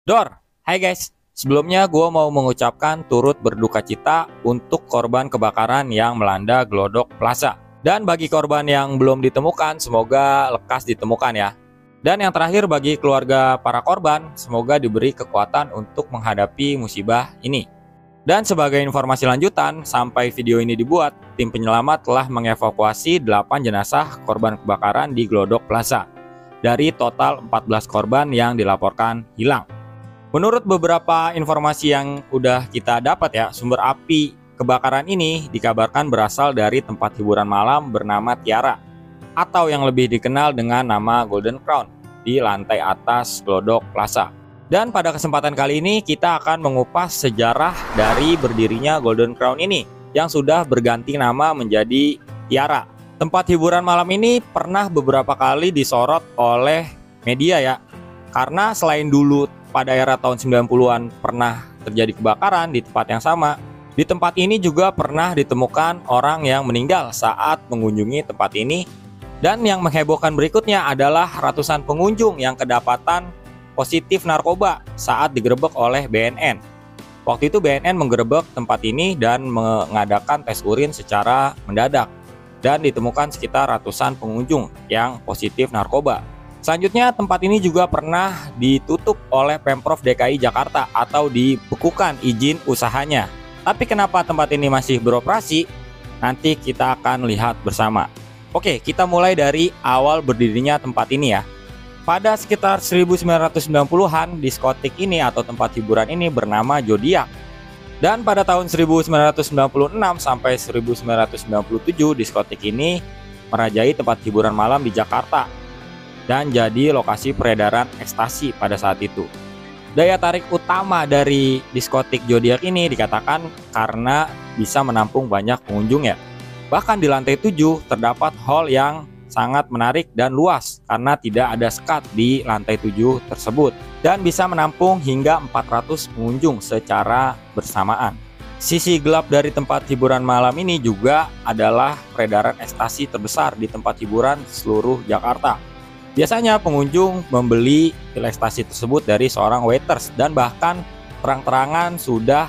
Dor, hai guys. Sebelumnya gue mau mengucapkan turut berduka cita untuk korban kebakaran yang melanda Glodok Plaza. Dan bagi korban yang belum ditemukan, semoga lekas ditemukan ya. Dan yang terakhir bagi keluarga para korban, semoga diberi kekuatan untuk menghadapi musibah ini. Dan sebagai informasi lanjutan, sampai video ini dibuat, tim penyelamat telah mengevakuasi 8 jenazah korban kebakaran di Glodok Plaza dari total 14 korban yang dilaporkan hilang. Menurut beberapa informasi yang udah kita dapat ya, sumber api kebakaran ini dikabarkan berasal dari tempat hiburan malam bernama Tiara atau yang lebih dikenal dengan nama Golden Crown di lantai atas Glodok Plaza. Dan pada kesempatan kali ini kita akan mengupas sejarah dari berdirinya Golden Crown ini yang sudah berganti nama menjadi Tiara. Tempat hiburan malam ini pernah beberapa kali disorot oleh media ya. Karena selain dulu pada era tahun 90-an pernah terjadi kebakaran di tempat yang sama, di tempat ini juga pernah ditemukan orang yang meninggal saat mengunjungi tempat ini. Dan yang menghebohkan berikutnya adalah ratusan pengunjung yang kedapatan positif narkoba saat digerebek oleh BNN. Waktu itu BNN menggerebek tempat ini dan mengadakan tes urin secara mendadak. Dan ditemukan sekitar ratusan pengunjung yang positif narkoba. Selanjutnya tempat ini juga pernah ditutup oleh Pemprov DKI Jakarta atau dibekukan izin usahanya. Tapi kenapa tempat ini masih beroperasi? Nanti kita akan lihat bersama. Oke, kita mulai dari awal berdirinya tempat ini ya. Pada sekitar 1990-an, diskotik ini atau tempat hiburan ini bernama Zodiac. Dan pada tahun 1996 sampai 1997, diskotik ini merajai tempat hiburan malam di Jakarta dan jadi lokasi peredaran ekstasi pada saat itu. Daya tarik utama dari diskotik Zodiac ini dikatakan karena bisa menampung banyak pengunjung ya. Bahkan di lantai 7 terdapat hall yang sangat menarik dan luas karena tidak ada sekat di lantai 7 tersebut dan bisa menampung hingga 400 pengunjung secara bersamaan. Sisi gelap dari tempat hiburan malam ini juga adalah peredaran ekstasi terbesar di tempat hiburan seluruh Jakarta. Biasanya pengunjung membeli pil ekstasi tersebut dari seorang waiters dan bahkan terang-terangan sudah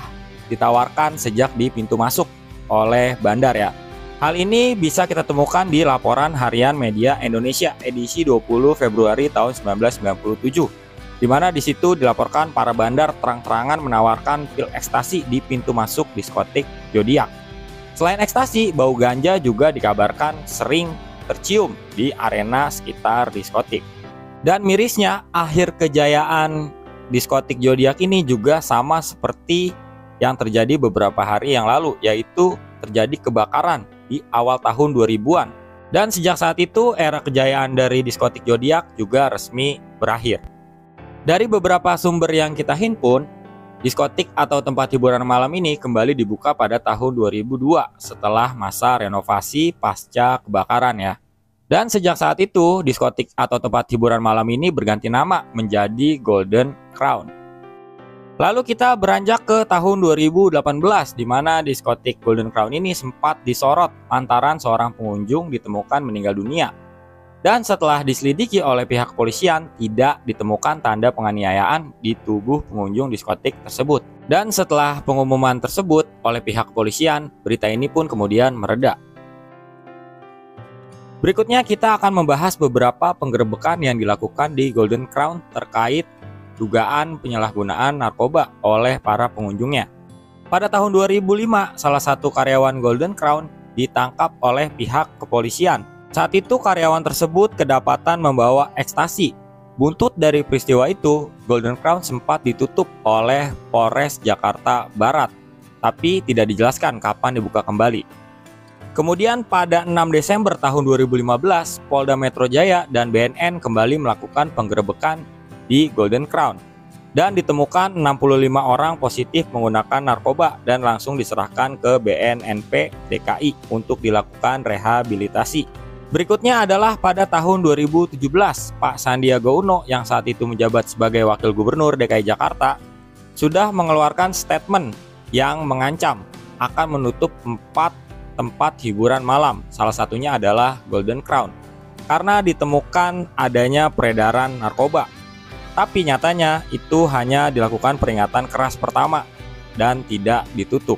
ditawarkan sejak di pintu masuk oleh bandar ya. Hal ini bisa kita temukan di laporan harian media Indonesia edisi 20 Februari tahun 1997, di mana di situ dilaporkan para bandar terang-terangan menawarkan pil ekstasi di pintu masuk diskotik Zodiac. Selain ekstasi, bau ganja juga dikabarkan sering tercium di arena sekitar diskotik. Dan mirisnya, akhir kejayaan diskotik Zodiac ini juga sama seperti yang terjadi beberapa hari yang lalu, yaitu terjadi kebakaran di awal tahun 2000-an. Dan sejak saat itu era kejayaan dari diskotik Zodiac juga resmi berakhir. Dari beberapa sumber yang kita himpun, diskotik atau tempat hiburan malam ini kembali dibuka pada tahun 2002 setelah masa renovasi pasca kebakaran ya. Dan sejak saat itu diskotik atau tempat hiburan malam ini berganti nama menjadi Golden Crown. Lalu kita beranjak ke tahun 2018 di mana diskotik Golden Crown ini sempat disorot lantaran seorang pengunjung ditemukan meninggal dunia. Dan setelah diselidiki oleh pihak kepolisian, tidak ditemukan tanda penganiayaan di tubuh pengunjung diskotik tersebut. Dan setelah pengumuman tersebut oleh pihak kepolisian, berita ini pun kemudian mereda. Berikutnya kita akan membahas beberapa penggerebekan yang dilakukan di Golden Crown terkait dugaan penyalahgunaan narkoba oleh para pengunjungnya. Pada tahun 2005, salah satu karyawan Golden Crown ditangkap oleh pihak kepolisian. Saat itu karyawan tersebut kedapatan membawa ekstasi. Buntut dari peristiwa itu, Golden Crown sempat ditutup oleh Polres Jakarta Barat, tapi tidak dijelaskan kapan dibuka kembali. Kemudian pada 6 Desember tahun 2015, Polda Metro Jaya dan BNN kembali melakukan penggerebekan di Golden Crown dan ditemukan 65 orang positif menggunakan narkoba dan langsung diserahkan ke BNNP DKI untuk dilakukan rehabilitasi. Berikutnya adalah pada tahun 2017, Pak Sandiaga Uno yang saat itu menjabat sebagai Wakil Gubernur DKI Jakarta sudah mengeluarkan statement yang mengancam akan menutup 4 tempat hiburan malam, salah satunya adalah Golden Crown, karena ditemukan adanya peredaran narkoba. Tapi nyatanya itu hanya dilakukan peringatan keras pertama dan tidak ditutup.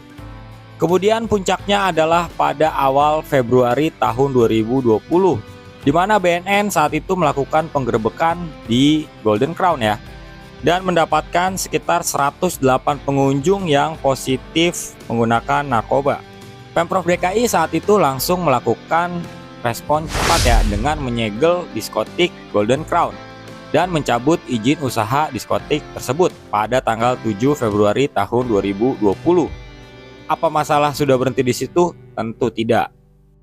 Kemudian puncaknya adalah pada awal Februari tahun 2020, di mana BNN saat itu melakukan penggerebekan di Golden Crown ya, dan mendapatkan sekitar 108 pengunjung yang positif menggunakan narkoba. Pemprov DKI saat itu langsung melakukan respon cepat ya, dengan menyegel diskotik Golden Crown dan mencabut izin usaha diskotik tersebut pada tanggal 7 Februari tahun 2020. Apa masalah sudah berhenti di situ? Tentu tidak.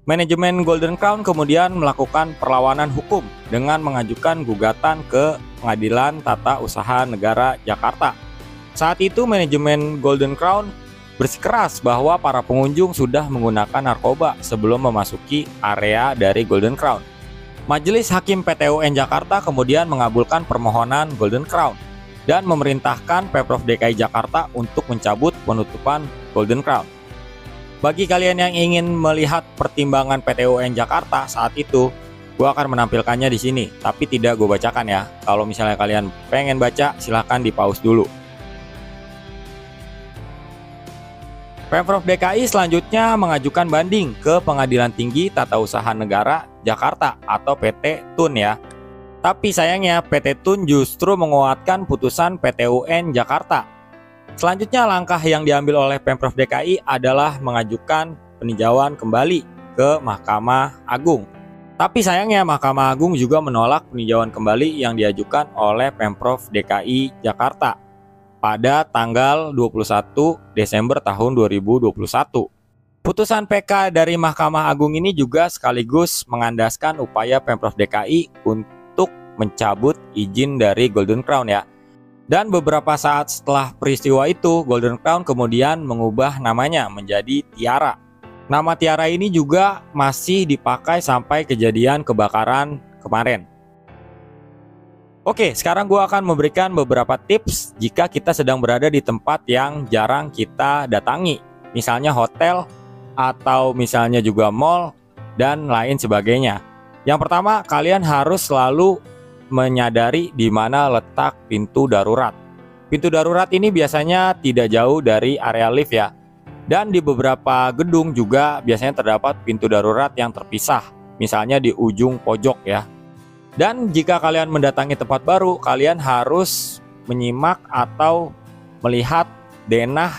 Manajemen Golden Crown kemudian melakukan perlawanan hukum dengan mengajukan gugatan ke Pengadilan Tata Usaha Negara Jakarta. Saat itu manajemen Golden Crown bersikeras bahwa para pengunjung sudah menggunakan narkoba sebelum memasuki area dari Golden Crown. Majelis Hakim PT UN Jakarta kemudian mengabulkan permohonan Golden Crown dan memerintahkan Pemprov DKI Jakarta untuk mencabut penutupan Golden Crown. Bagi kalian yang ingin melihat pertimbangan PT UN Jakarta saat itu, gue akan menampilkannya di sini, tapi tidak gue bacakan ya. Kalau misalnya kalian pengen baca, silahkan di pause dulu. Pemprov DKI selanjutnya mengajukan banding ke Pengadilan Tinggi Tata Usaha Negara Jakarta atau PT TUN ya. Tapi sayangnya PT TUN justru menguatkan putusan PT UN Jakarta. Selanjutnya langkah yang diambil oleh Pemprov DKI adalah mengajukan peninjauan kembali ke Mahkamah Agung. Tapi sayangnya Mahkamah Agung juga menolak peninjauan kembali yang diajukan oleh Pemprov DKI Jakarta pada tanggal 21 Desember tahun 2021. Putusan PK dari Mahkamah Agung ini juga sekaligus mengandaskan upaya Pemprov DKI untuk mencabut izin dari Golden Crown ya. Dan beberapa saat setelah peristiwa itu, Golden Crown kemudian mengubah namanya menjadi Tiara. Nama Tiara ini juga masih dipakai sampai kejadian kebakaran kemarin. Oke, sekarang gue akan memberikan beberapa tips jika kita sedang berada di tempat yang jarang kita datangi. Misalnya hotel, atau misalnya juga mall, dan lain sebagainya. Yang pertama, kalian harus selalu menyadari di mana letak pintu darurat. Pintu darurat ini biasanya tidak jauh dari area lift ya. Dan di beberapa gedung juga biasanya terdapat pintu darurat yang terpisah, misalnya di ujung pojok ya. Dan jika kalian mendatangi tempat baru, kalian harus menyimak atau melihat denah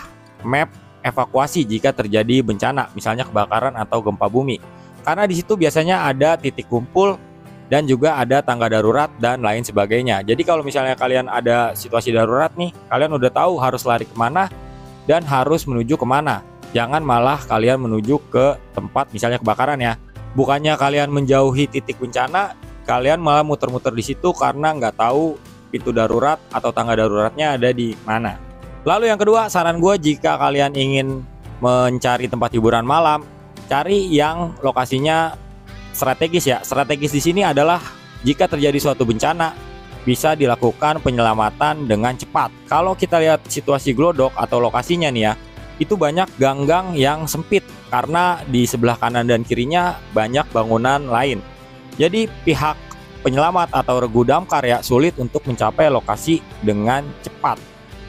map evakuasi jika terjadi bencana, misalnya kebakaran atau gempa bumi. Karena di situ biasanya ada titik kumpul dan juga ada tangga darurat dan lain sebagainya. Jadi kalau misalnya kalian ada situasi darurat nih, kalian udah tahu harus lari kemana dan harus menuju kemana. Jangan malah kalian menuju ke tempat misalnya kebakaran ya. Bukannya kalian menjauhi titik bencana, kalian malah muter-muter di situ karena nggak tahu pintu darurat atau tangga daruratnya ada di mana. Lalu yang kedua, saran gue jika kalian ingin mencari tempat hiburan malam, cari yang lokasinya strategis ya. Strategis di sini adalah jika terjadi suatu bencana bisa dilakukan penyelamatan dengan cepat. Kalau kita lihat situasi Glodok atau lokasinya nih ya, itu banyak gang-gang yang sempit karena di sebelah kanan dan kirinya banyak bangunan lain. Jadi pihak penyelamat atau regu damkar ya sulit untuk mencapai lokasi dengan cepat.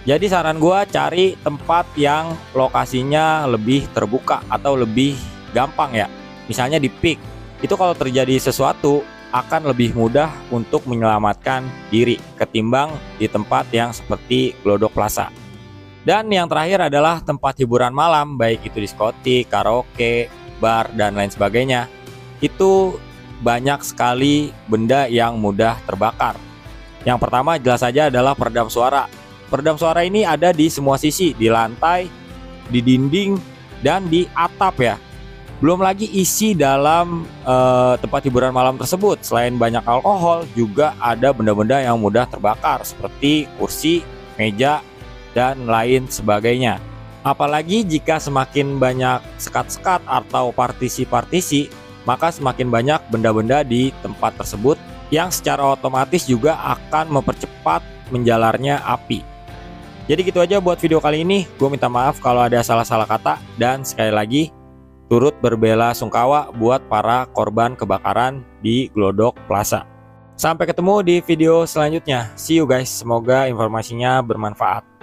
Jadi saran gua cari tempat yang lokasinya lebih terbuka atau lebih gampang ya. Misalnya di peak. Itu kalau terjadi sesuatu akan lebih mudah untuk menyelamatkan diri ketimbang di tempat yang seperti Glodok Plaza. Dan yang terakhir adalah tempat hiburan malam, baik itu diskotik, karaoke, bar, dan lain sebagainya. Itu banyak sekali benda yang mudah terbakar. Yang pertama jelas saja adalah peredam suara. Peredam suara ini ada di semua sisi, di lantai, di dinding, dan di atap ya. Belum lagi isi dalam tempat hiburan malam tersebut. Selain banyak alkohol, juga ada benda-benda yang mudah terbakar seperti kursi, meja, dan lain sebagainya. Apalagi jika semakin banyak sekat-sekat atau partisi-partisi, maka semakin banyak benda-benda di tempat tersebut yang secara otomatis juga akan mempercepat menjalarnya api. Jadi gitu aja buat video kali ini. Gue minta maaf kalau ada salah-salah kata, dan sekali lagi turut berbela sungkawa buat para korban kebakaran di Glodok Plaza. Sampai ketemu di video selanjutnya. See you guys. Semoga informasinya bermanfaat.